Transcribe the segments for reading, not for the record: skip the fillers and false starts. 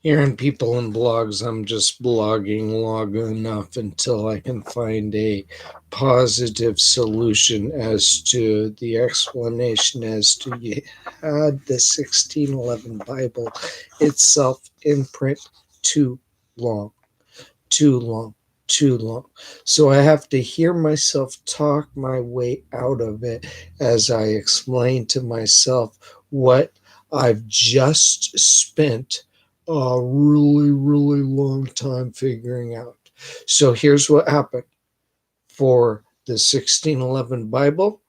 Hearing people in blogs, I'm just blogging long enough until I can find a positive solution as to the explanation as to you had the 1611 Bible itself in print too long, too long, too long. So I have to hear myself talk my way out of it as I explain to myself what I've just spent a really, really long time figuring out. So here's what happened for the 1611 Bible.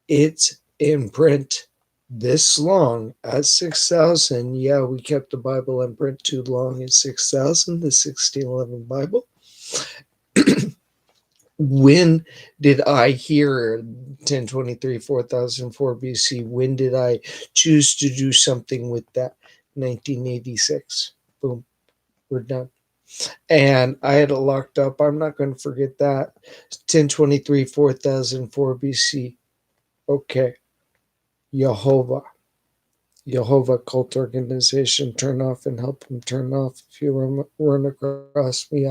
It's in print this long at 6,000. Yeah, we kept the Bible in print too long at 6,000, the 1611 Bible. When did I hear 1023, 4004 BC? When did I choose to do something with that? 1986. Boom, we're done. And I had it locked up. I'm not going to forget that. 1023, 4004 BC. Okay. Jehovah cult organization, turn off and help them turn off. If you run across me,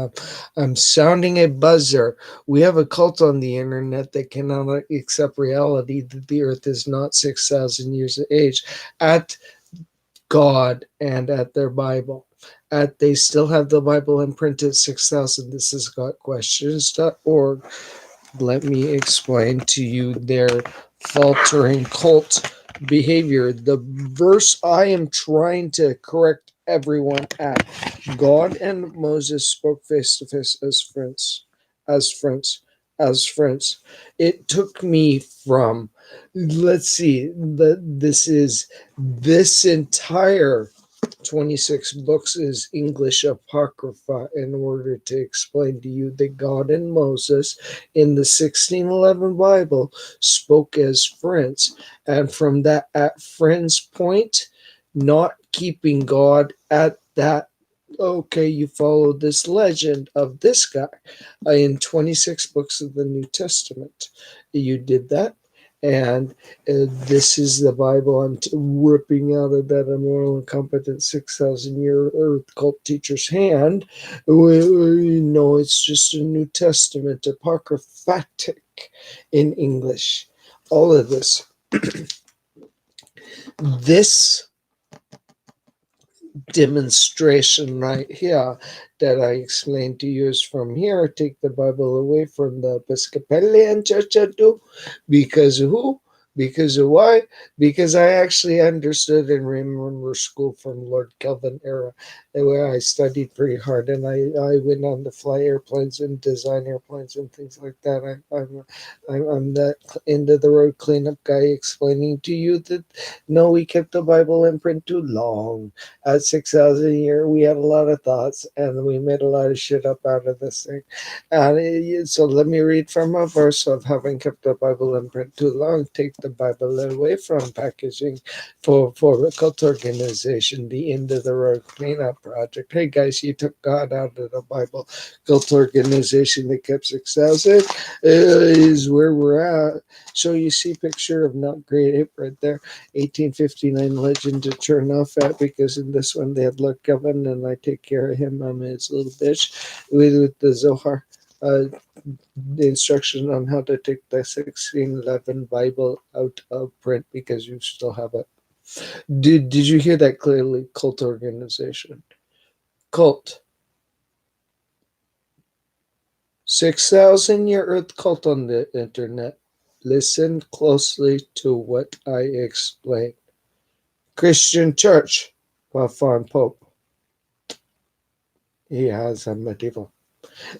I'm sounding a buzzer. We have a cult on the internet that cannot accept reality that the earth is not 6,000 years of age at God and at their Bible. They still have the Bible imprinted 6,000. This is gotquestions.org. Let me explain to you their faltering cult behavior. The verse I am trying to correct everyone at: God and Moses spoke face to face as friends, as friends, as friends. It took me from, let's see, this entire 26 books is English Apocrypha in order to explain to you that God and Moses in the 1611 Bible spoke as friends. And from that at friends point, not keeping God at that, okay, you follow this legend of this guy in 26 books of the New Testament. You did that. And this is the Bible I'm ripping out of that immoral, incompetent 6,000-year earth cult teacher's hand. No, it's just a New Testament, apocryphatic in English. All of this. This demonstration right here that I explained to you is from here. Take the Bible away from the Episcopalian Church I do. Because who? Because of why? Because I actually understood and remember school from Lord Kelvin era, where I studied pretty hard, and I went on to fly airplanes and design airplanes and things like that. I'm that end of the road cleanup guy explaining to you that no, we kept the Bible in print too long. At 6,000 a year, we had a lot of thoughts, and we made a lot of shit up out of this thing. And so let me read from a verse of having kept the Bible in print too long. Take the Bible away from packaging for a cult organization, the end of the road cleanup project. Hey guys, you took God out of the Bible. Cult organization that kept 6,000 is where we're at. So you see picture of not great ape right there. 1859 legend to turn off at, because in this one they had Lord Kelvin and I take care of him. I'm his little bitch with the Zohar. The instruction on how to take the 1611 Bible out of print because you still have it. Did you hear that clearly? Cult organization. Cult. 6,000-year earth cult on the internet. Listen closely to what I explain. Christian church. Pavan Pope. He has a medieval.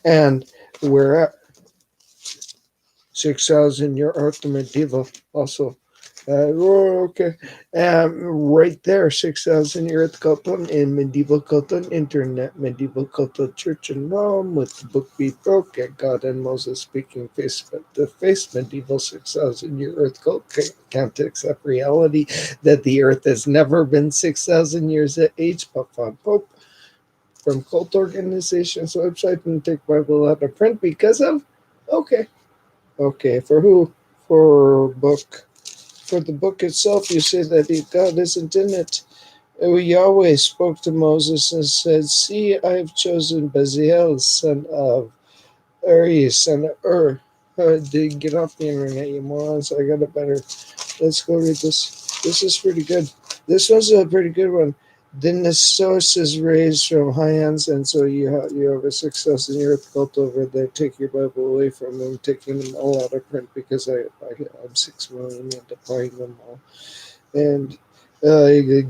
And we're at 6,000-year earth medieval also. Okay. Right there, 6,000-year earth Cotton in medieval Cotton internet, medieval Cotton church in Rome with the book be broke at God and Moses speaking face to face, medieval 6,000-year earth cult can't accept reality that the earth has never been 6,000 years of age. Pavan Pope from cult organization's website and take Bible out of print because of, okay. For who? For book. For the book itself, you say that God isn't in it. Yahweh spoke to Moses and said, "See, I have chosen Bezalel, son of Uri, son of Ur." Dude, get off the internet, you morons. I got it better. Let's go read this. This is pretty good. This was a pretty good one. Then the source is raised from high hands, and so you have a 6,000 year cult over there. Take your Bible away from them, taking them all out of print because I'm 6 million into buying them all. And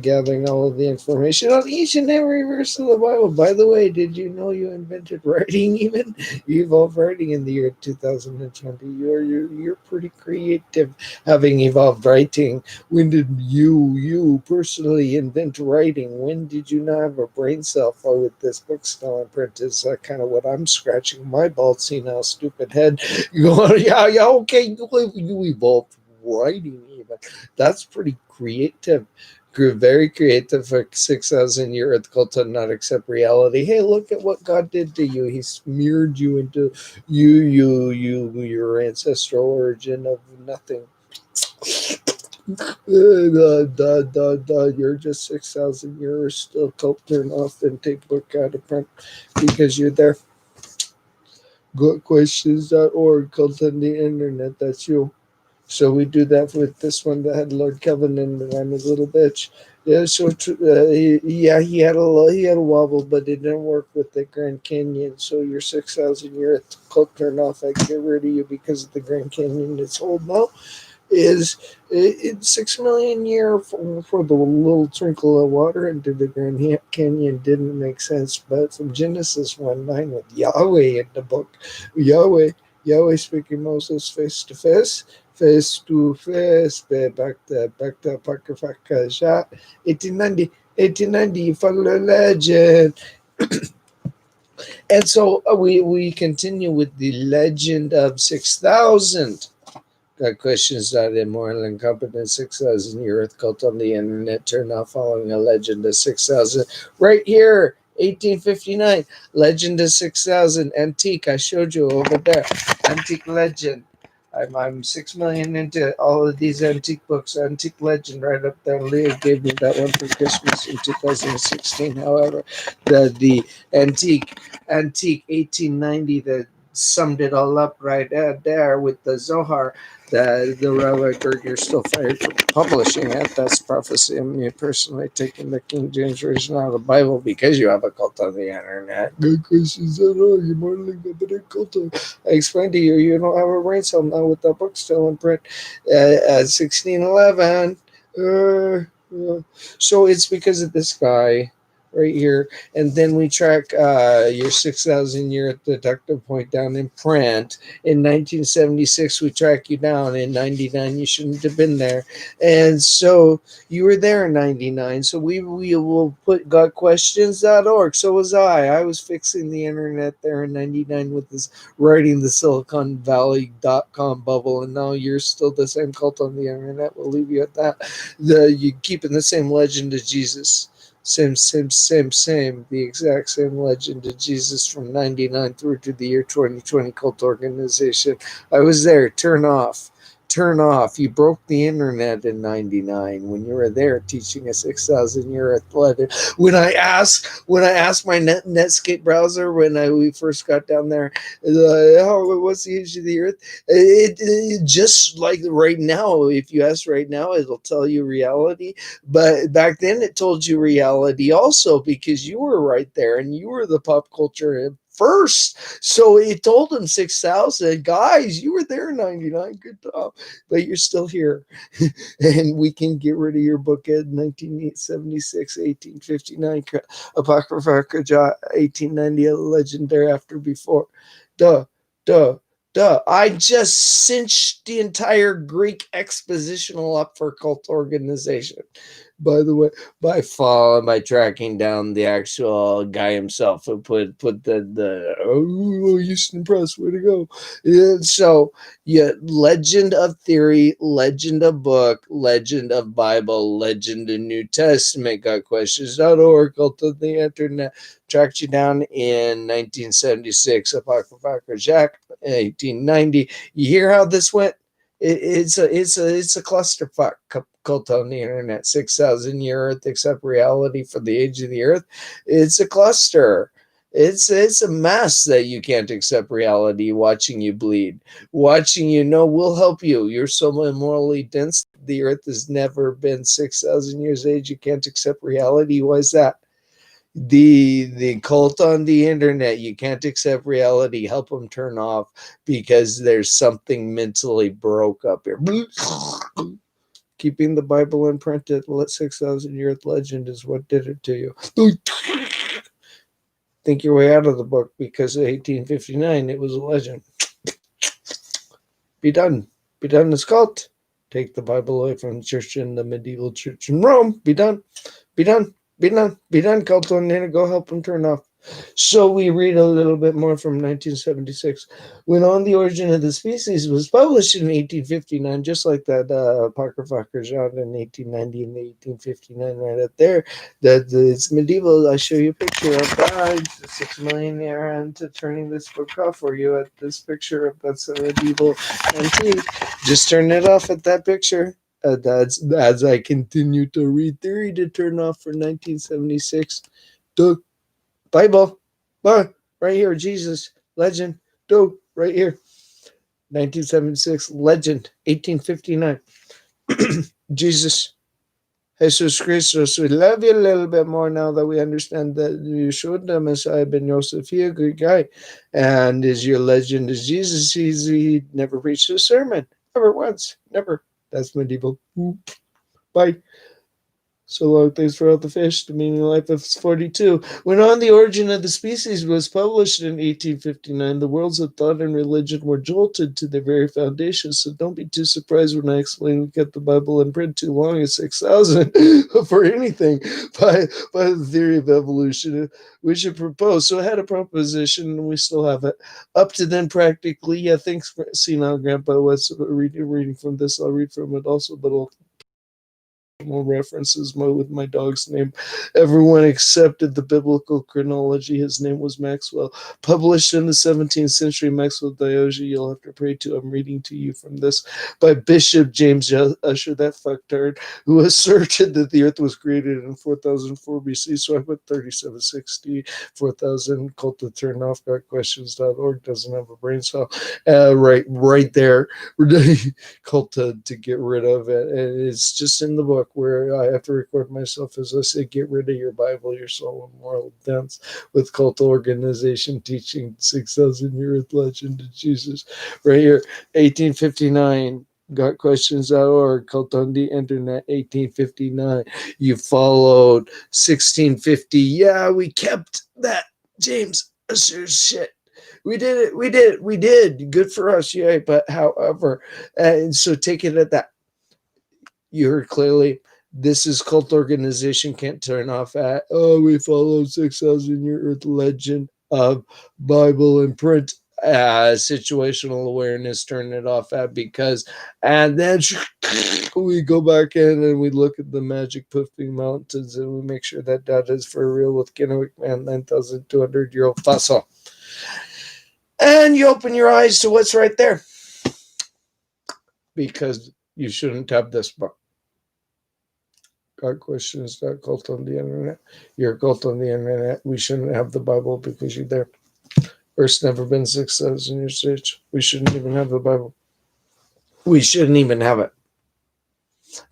gathering all of the information on each and every verse of the Bible. By the way, did you know you invented writing? Even you evolved writing in the year 2020. You're pretty creative, having evolved writing. When did you personally invent writing? When did you not have a brain cell? Oh, with this book still in print is kind of what I'm scratching my bald senile stupid head. Going, yeah, okay, you evolved writing even. That's pretty creative. Very creative for 6,000 year cult to not accept reality. Hey, look at what God did to you. He smeared you into your ancestral origin of nothing. You're just 6,000 years still cult turn off and take book out of print because you're there. Goodquestions.org, cult on the internet. That's you. So we do that with this one that had Lord Kelvin and I'm a little bitch. Yeah, so he had a wobble, but it didn't work with the Grand Canyon. So your 6,000 year cult turned off. I get rid of you because of the Grand Canyon. It's old now. Is it 6 million year for the little trickle of water into the Grand Canyon didn't make sense. But from Genesis 1:9 with Yahweh in the book, Yahweh Yahweh speaking Moses face to face, back to Apocrypha shot 1890 you follow the legend. And so we continue with the legend of 6,000. Got questions that immoral, incompetent 6,000 year earth cult on the internet turned off following a legend of 6,000. Right here, 1859, legend of 6,000, antique. I showed you over there, antique legend. I'm 6 million into all of these antique books. Antique legend right up there. Leah gave me that one for Christmas in 2016. However, the antique 1890 that summed it all up right there with the Zohar. The Rabbi Gerger still fired for publishing it. That's prophecy. I mean, personally taking the King James Version out of the Bible because you have a cult on the internet. Good questions at all. You're more like a better cult. I explained to you, you don't have a brain cell now with that book still in print at 1611. So it's because of this guy right here. And then we track your 6,000 year deductive point down in print. In 1976, we track you down. In 99, you shouldn't have been there. And so you were there in 99. So we will put gotquestions.org. So was I. I was fixing the internet there in 99 with this writing the Silicon Valley.com bubble. And now you're still the same cult on the internet. We'll leave you at that. You keeping the same legend of Jesus. Same. The exact same legend of Jesus from 99 through to the year 2020 cult organization. I was there. Turn off. Turn off. You broke the internet in 99 when you were there teaching a 6,000 year athletic. When I asked my Netscape browser we first got down there, what's the age of the earth? It just like right now, if you ask right now, it'll tell you reality. But back then, it told you reality also because you were right there and you were the pop culture first. So it told them 6,000 guys. You were there in 99. Good job, but you're still here, and we can get rid of your book at 1976, 1859, Apocrypha 1890, a legend thereafter before. Duh, duh. I just cinched the entire Greek expositional up for cult organization. By the way, by tracking down the actual guy himself who put Houston Press, way to go. Yeah, so yeah, legend of theory, legend of book, legend of Bible, legend of New Testament. Got questions.org, cult of the internet. Tracked you down in 1976, Apocrypha Jack, 1890. You hear how this went? It's a clusterfuck. cult on the internet, 6,000 year Earth accept reality for the age of the Earth. It's a cluster. It's a mess that you can't accept reality, watching you bleed, watching you know we'll help you. You're so immorally dense. The Earth has never been 6,000 years age. You can't accept reality. Why is that? The cult on the internet, you can't accept reality, help them turn off, because there's something mentally broke up here. Keeping the Bible imprinted, let 6,000 year legend is what did it to you. Think your way out of the book, because of 1859 it was a legend. Be done. Be done as cult. Take the Bible away from the church in the medieval church in Rome. Be done. Be done. Be done. Be done, cult on there. Go help them turn off. So we read a little bit more from 1976. When On the Origin of the Species was published in 1859, just like that Apocrypha genre in 1890 and 1859 right up there, that it's medieval. I show you a picture of that. 6 million year into turning this book off for you at this picture of that's a medieval antique. Just turn it off at that picture. That's as I continue to read Theory to Turn Off for 1976. The Bible, right here, Jesus, legend, right here. 1976, legend, 1859. Jesus, Jesus Christos. We love you a little bit more now that we understand that Yeshua, the Messiah ben Yosef, he a good guy. And is your legend is Jesus. He never preached a sermon. Never once. Never. That's medieval. Bye. So long, thanks for all the fish. The Meaning of Life of 42. When On the Origin of the Species was published in 1859, the worlds of thought and religion were jolted to their very foundations. So don't be too surprised when I explain we kept the Bible in print too long at 6,000 for anything by the theory of evolution. We should propose. So I had a proposition, and we still have it. Up to then, practically, yeah, thanks for Senile Grandpa was reading from this. I'll read from it also, but I'll more references with my dog's name. Everyone accepted the biblical chronology. His name was Maxwell. Published in the 17th century, Maxwell Diogenes, you'll have to pray to. I'm reading to you from this by Bishop James Usher, that fucktard, who asserted that the earth was created in 4004 BC. So I put 3760, 4000, cult to turn off, gotquestions.org, doesn't have a brain cell. Right there, cult to get rid of it. And it's just in the book where I have to record myself as I say, get rid of your Bible, your soul, and moral dense with cult organization teaching 6,000 year legend of Jesus. Right here, 1859. Gotquestions.org, cult on the internet, 1859. You followed 1650. Yeah, we kept that James Usher's shit. We did it. We did. Good for us. Yeah. But however, and so take it at that. You heard clearly. This is cult organization can't turn off at, oh, we follow 6,000 year Earth legend of Bible and print. Situational awareness, turn it off at, because, and then we go back in and we look at the magic puffing mountains and we make sure that that is for real with Kennewick Man 9,200-year-old fossil. And you open your eyes to what's right there, because you shouldn't have this book. Gotquestions.cult on the internet. You're a cult on the internet. We shouldn't have the Bible because you're there. Earth's never been 6,000 years age. We shouldn't even have the Bible. We shouldn't even have it.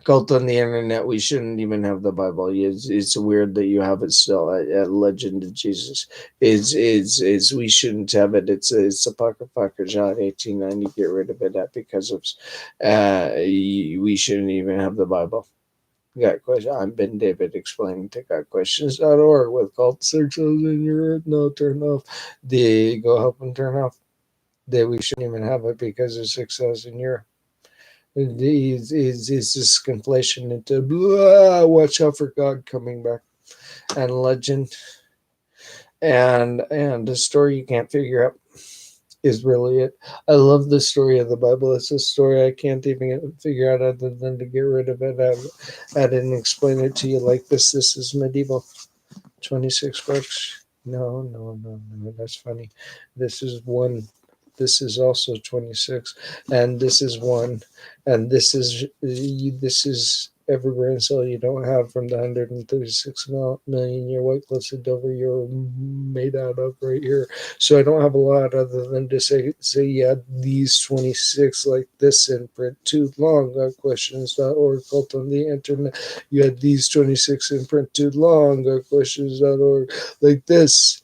Cult on the internet. We shouldn't even have the Bible. It's weird that you have it still. At Legend of Jesus. It's we shouldn't have it. It's Apocrypha John 1890. Get rid of it because of we shouldn't even have the Bible. Got question. I'm Ben David explaining to gotquestions.org with cult searches in your no turn off. They go help them turn off. We shouldn't even have it because of 6,000 year. It's this conflation into blah, watch out for God coming back and legend and a story you can't figure out is really it. I love the story of the Bible. It's a story I can't even figure out other than to get rid of it. I didn't explain it to you like this. This is medieval. 26 books. No. That's funny. This is one. This is also 26. And this is one. And this is every brain cell you don't have from the 136 million year white cliffs of Dover you're made out of right here. So I don't have a lot other than to say yeah, these 26 like this in print too long. Questions.org, cult on the internet. You had these 26 in print too long. Questions.org, like this,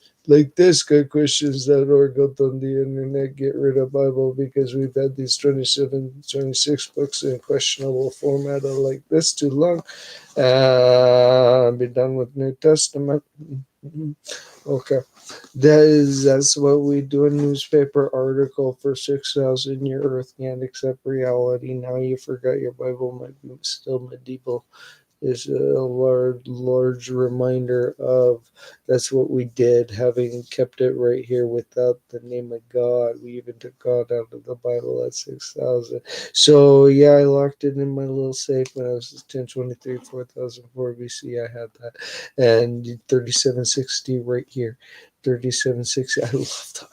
good questions.org, go on the internet, get rid of Bible because we've had these 27, 26 books in questionable format or like this too long. Be done with New Testament. Okay. That's what we do. A newspaper article for 6,000 year earth can't accept reality. Now you forgot your Bible might be still medieval is a large reminder of that's what we did, having kept it right here without the name of God. We even took God out of the Bible at 6,000. So yeah, I locked it in my little safe when I was 1023, 4004 BC. I had that, and 3760 right here. 3760. I love that.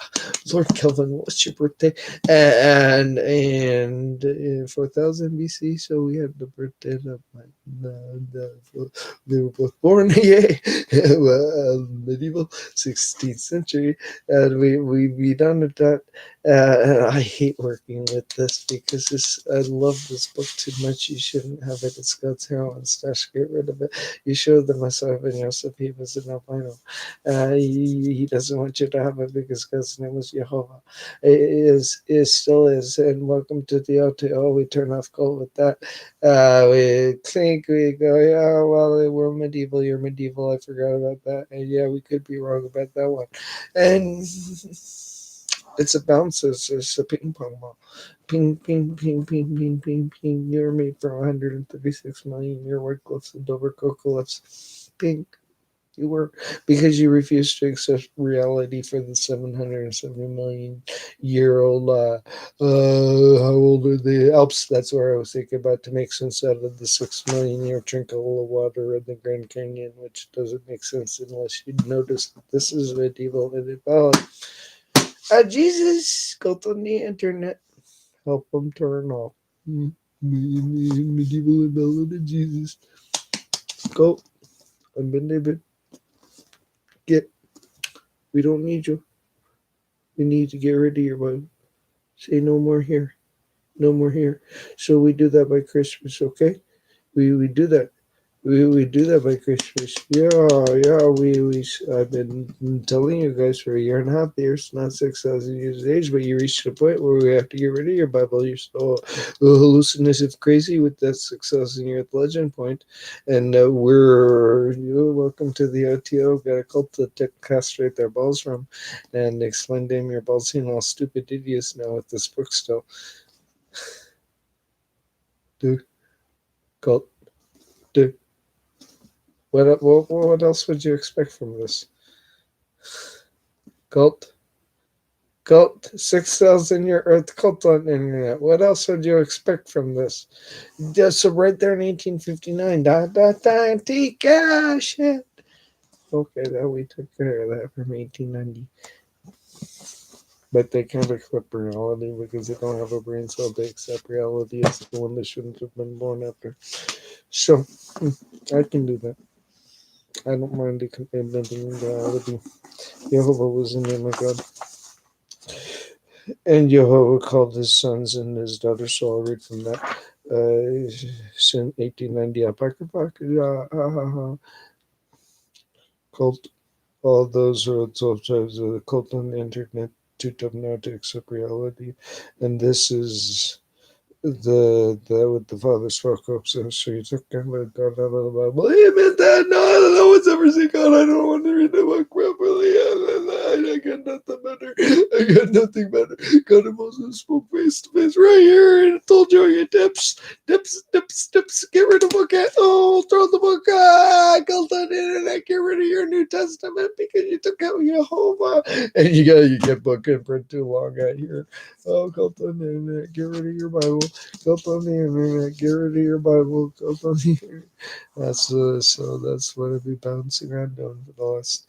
Lord Kelvin, what's your birthday? And in 4000 BC, so we had the birthday of my they were both born, yay, medieval 16th century, and we done with that. And I hate working with this because I love this book too much. You shouldn't have it. It's God's heroin stash. Get rid of it. You showed the Messiah ben Yosef. He was an albino. He doesn't want you to have it because God's name was Jehovah. It still is. And welcome to the OTO. We turn off gold with that. We think we go, yeah, well, we're medieval. You're medieval. I forgot about that. And yeah, we could be wrong about that one. And it's a bounce. It's a ping pong ball. Ping, ping, ping, ping, ping, ping, ping. You're made from 136 million. Your white cliffs and Dover Cocolips. Ping. You were, because you refused to accept reality for the 770 million year old. How old are the Alps? That's where I was thinking about, to make sense out of the 6 million year trickle of water in the Grand Canyon, which doesn't make sense unless you notice that this is medieval and invalid. Jesus, go on the internet, help them turn off. Medieval and valid Jesus. Go. I've been David. Get. We don't need you. We need to get rid of your Bible. Say no more here. No more here. So we do that by Christmas, okay? We do that. We do that by Christmas. Yeah. I've been telling you guys for a year and a half. Years, not 6,000 years of age, but you reached a point where we have to get rid of your Bible. You're so hallucinative, crazy with that 6,000 year legend point, and you're welcome to the OTO. Got a cult to castrate their balls from, and explain to him your balls seem all stupid idiots now with this book still. Dude, cult, dude. What else would you expect from this? Cult. 6,000 year earth cult on the internet. What else would you expect from this? Just so right there in 1859. Tika shit. Okay, that we took care of that from 1890. But they kind of clip reality because they don't have a brain cell to accept reality as the one that shouldn't have been born after. So, I can do that. I don't mind inventing reality. Jehovah was the name of God. And Jehovah called his sons and his daughters, so I'll read from that. In 1890, cult all those who are subjects of the cult on the internet too tough now to accept reality. And this is what the father spoke up. So you took God out of the Bible. He meant that. No one's ever seen God. I don't want to read the book properly. I got nothing better. I got nothing better. God and Moses spoke face to face right here and told you your tips. Get rid of the book. Throw the book. Go on the internet. Get rid of your New Testament because you took out Jehovah. And you get book in print too long out here. Go on the internet. Get rid of your Bible. Go on the internet. Get rid of your Bible. Go on the internet. That's what I've been bouncing around doing for the last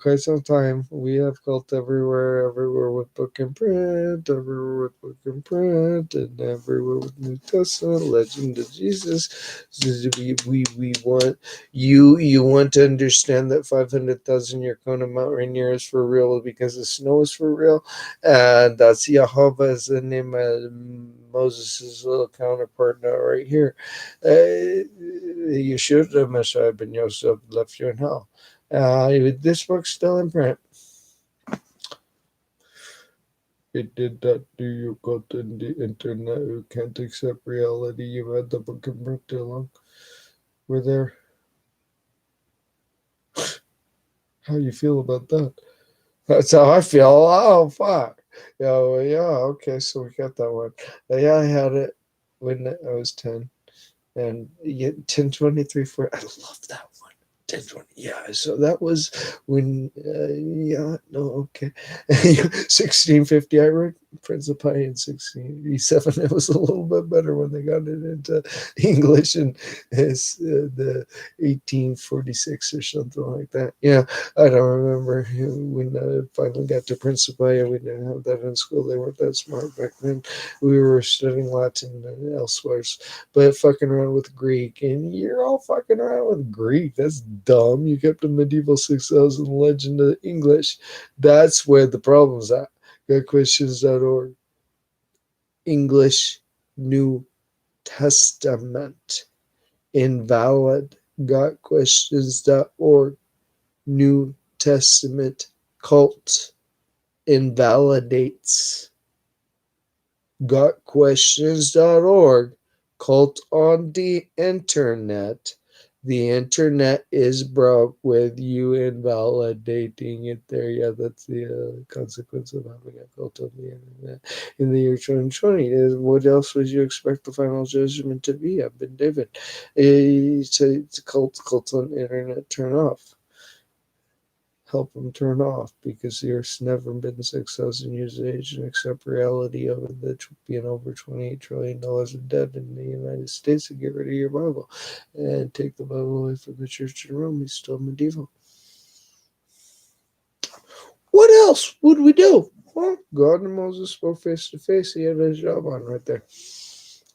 quite some time. We have cult everywhere. everywhere with book and print, everywhere with book and print, and everywhere with New Testament, legend of Jesus. We want you want to understand that 500,000 year cone of Mount Rainier is for real because the snow is for real, and that's Jehovah is the name of Moses' little counterpart now right here. Yeshua the Messiah ben Yosef left you in hell. This book's still in print. It did that to you got in the internet. You can't accept reality. You had the book in print too long. We're there. How you feel about that? That's how I feel. Oh fuck. Yeah, okay, so we got that one. Yeah, I had it when I was 10. And yeah, 1023 for I love that one. 1020. Yeah, so that was when yeah, no, okay. 1650 I wrote Prince of Pi in 1687. It was a little bit better when they got it into English and it's the 1846 or something like that. Yeah, I don't remember when I finally got to Prince of Pi. We didn't have that in school. They weren't that smart back then. We were studying Latin and elsewhere, but fucking around with Greek, and you're all fucking around with Greek. That's dumb. You kept the medieval 6,000 legend of English. That's where the problem's at. GodQuestions.org. English New Testament. Invalid. GodQuestions.org. New Testament cult invalidates. GotQuestions.org, cult on the internet. The internet is broke with you invalidating it there. Yeah, that's the consequence of having a cult on the internet in the year 2020. What else would you expect the final judgment to be? I've been David. It's a cult on the internet, turn off. Help them turn off because the Earth's never been 6,000 years of age and accept reality of it that being over $28 trillion of debt in the United States and get rid of your Bible and take the Bible away from the Church of Rome. He's still medieval. What else would we do? Well, God and Moses spoke face to face. He had his job on right there.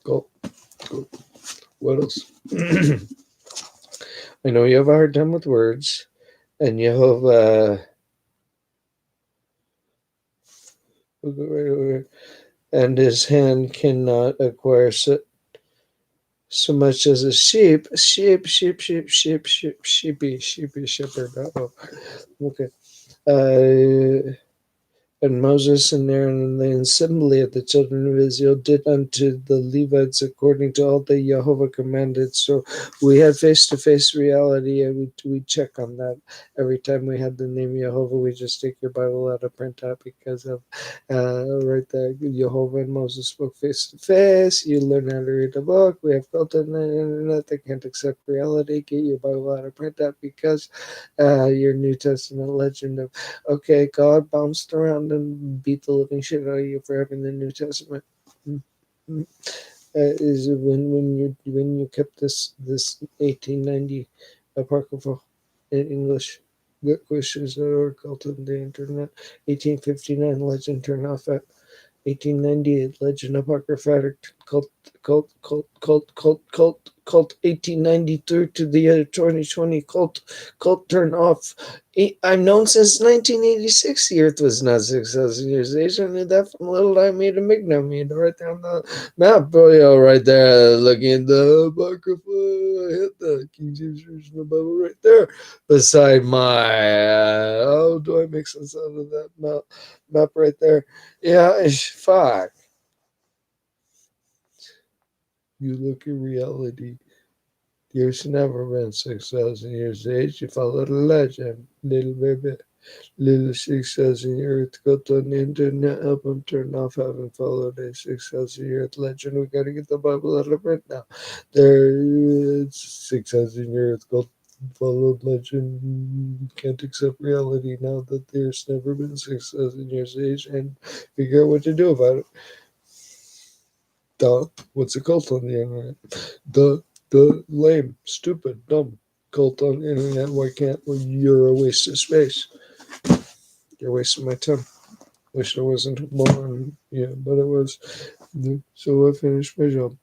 Go. What else? I know you have a hard time with words. And you have and his hand cannot acquire so much as a sheep, sheepy, shepherd. Oh, okay. And Moses and Aaron and the assembly of the children of Israel did unto the Levites according to all that Jehovah commanded. So we had face-to-face reality, and we check on that every time we had the name Jehovah. We just take your Bible out of print out because of right there. Jehovah and Moses spoke face-to-face. You learn how to read the book. We have built on the internet that can't accept reality. Get your Bible out of print out because your New Testament legend of okay, God bounced around and beat the living shit out of you for having the New Testament. Is when you kept this 1890 apocryphal in English. GotQuestions.org, cult on the internet. 1859 legend turned off at 1898 legend apocryphatic cult 1893 to the year 2020 cult turned off. I've known since 1986 the Earth was not 6,000 years of age. I knew that from little I made a Migna meter right there on the map, bro. Right there, looking at the apocrypha. I hit the King James Version of the Bible right there beside my. Oh, do I make sense out of that map right there? Yeah, it's fuck. You look at reality. The Earth's never been 6,000 years of age. You follow the legend, little baby. Little 6,000 year Earth got on the internet, help them turn off, haven't followed a 6,000 year Earth legend. We gotta get the Bible out of print now. It's 6,000 year Earth got followed legend. Can't accept reality now that there's never been 6,000 years of age and figure out what to do about it. Duh. What's a cult on the internet? The lame, stupid, dumb cult on the internet. Why can't you're a waste of space? You're wasting my time. Wish I wasn't born. Yeah, but I was. So I finished my job.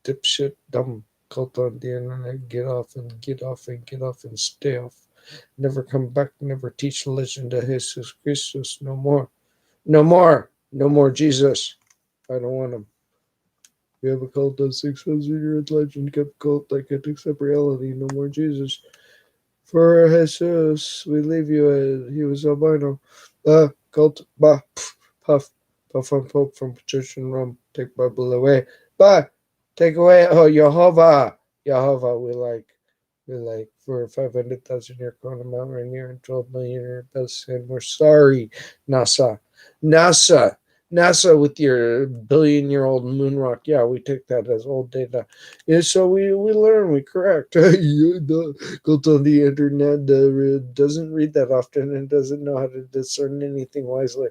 Dipshit, dumb. Cult on the internet. Get off and get off and get off and stay off. Never come back. Never teach the legend of Jesus Christus. No more. No more. No more Jesus. I don't want him. We have a cult of 600-year-old legend kept cult that can't accept reality. No more Jesus. For Jesus, we leave you. He was albino. Cult. Bah. Puff. Puff on Pope from Church in Rome. Take Bible away. Bah. Take away. Oh, Jehovah. Jehovah, we like for 500,000 year corona Mount Rainier and 12 million year best, and we're sorry, NASA. NASA. NASA with your billion-year-old moon rock. Yeah, we take that as old data. Yeah, so we learn, we correct. Go to the internet doesn't read that often and doesn't know how to discern anything wisely,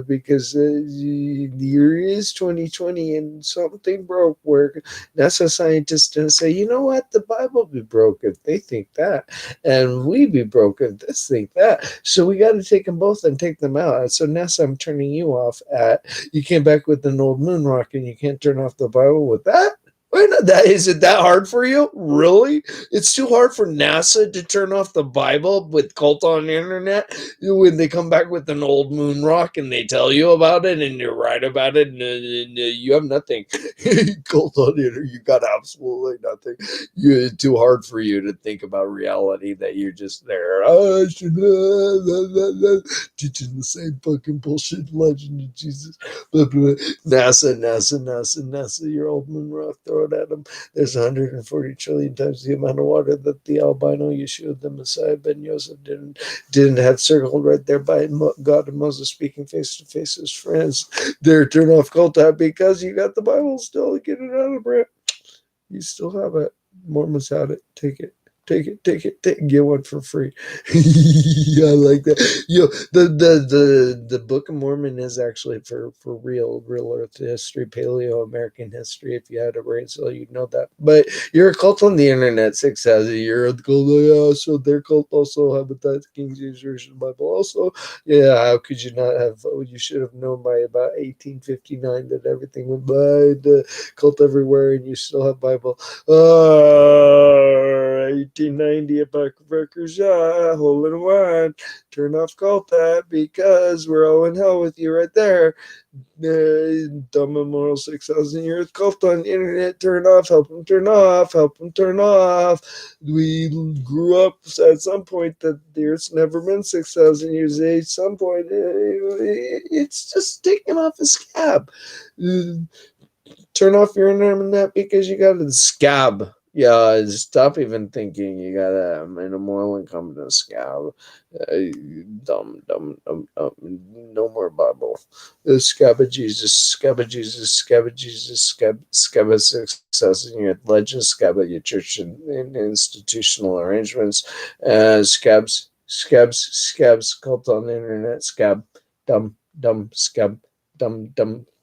because the year is 2020 and something broke. Where NASA scientists didn't say, you know what, the Bible be broke if they think that, and we be broke if they think that. So we got to take them both and take them out. So NASA, I'm turning you off at. You came back with an old moon rock and you can't turn off the Bible with that? Why not? That is it that hard for you? Really? It's too hard for NASA to turn off the Bible with cult on the internet when they come back with an old moon rock and they tell you about it and you're right about it and you have nothing. Cult on the internet, you got absolutely nothing. It's too hard for you to think about reality that you're just there. Oh, teaching the same fucking bullshit legend of Jesus. NASA, your old moon rock, throw it at them. There's 140 trillion times the amount of water that the albino Yeshua, the Messiah, Ben Yosef didn't have circled right there by God and Moses speaking face to face as friends. They're turn off cult out because you got the Bible still. Get it out of it. You still have it. Mormons had it. Take it. Take it, get one for free. Yeah, I like that. Yo, the Book of Mormon is actually for real Earth history, Paleo American history. If you had a brain cell, you'd know that. But you're a cult on the internet. 6,000. You're a cult. Yeah, so their cult also habitat King James Version Bible also. Yeah, how could you not have? You should have known by about 1859 that everything went by the cult everywhere, and you still have Bible. 1890 at Buckbreakers, hole in one. Turn off Colpat because we're all in hell with you right there. Dumb immoral 6,000 years cult on the internet. Turn off, help them turn off, help them turn off. We grew up at some point that the Earth's never been 6,000 years age. Some point, it's just taking off a scab. Turn off your internet because you got a scab. Yeah, stop even thinking you got an immoral incompetent scab. Dumb. No more Bible. Scab of Jesus, scab of success in your legend, scab of your church and institutional arrangements, scabs, cult on the internet, scab, dumb, scab, dumb,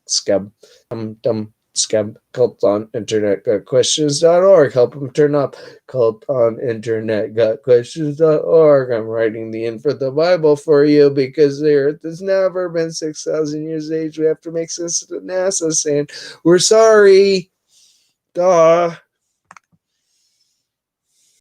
scab, dumb, scam. Cult on internet got questions.org. Help them turn up. Cult on internet got questions.org. I'm writing the in for the Bible for you because the earth has never been 6,000 years age. We have to make sense of NASA saying, we're sorry. Duh.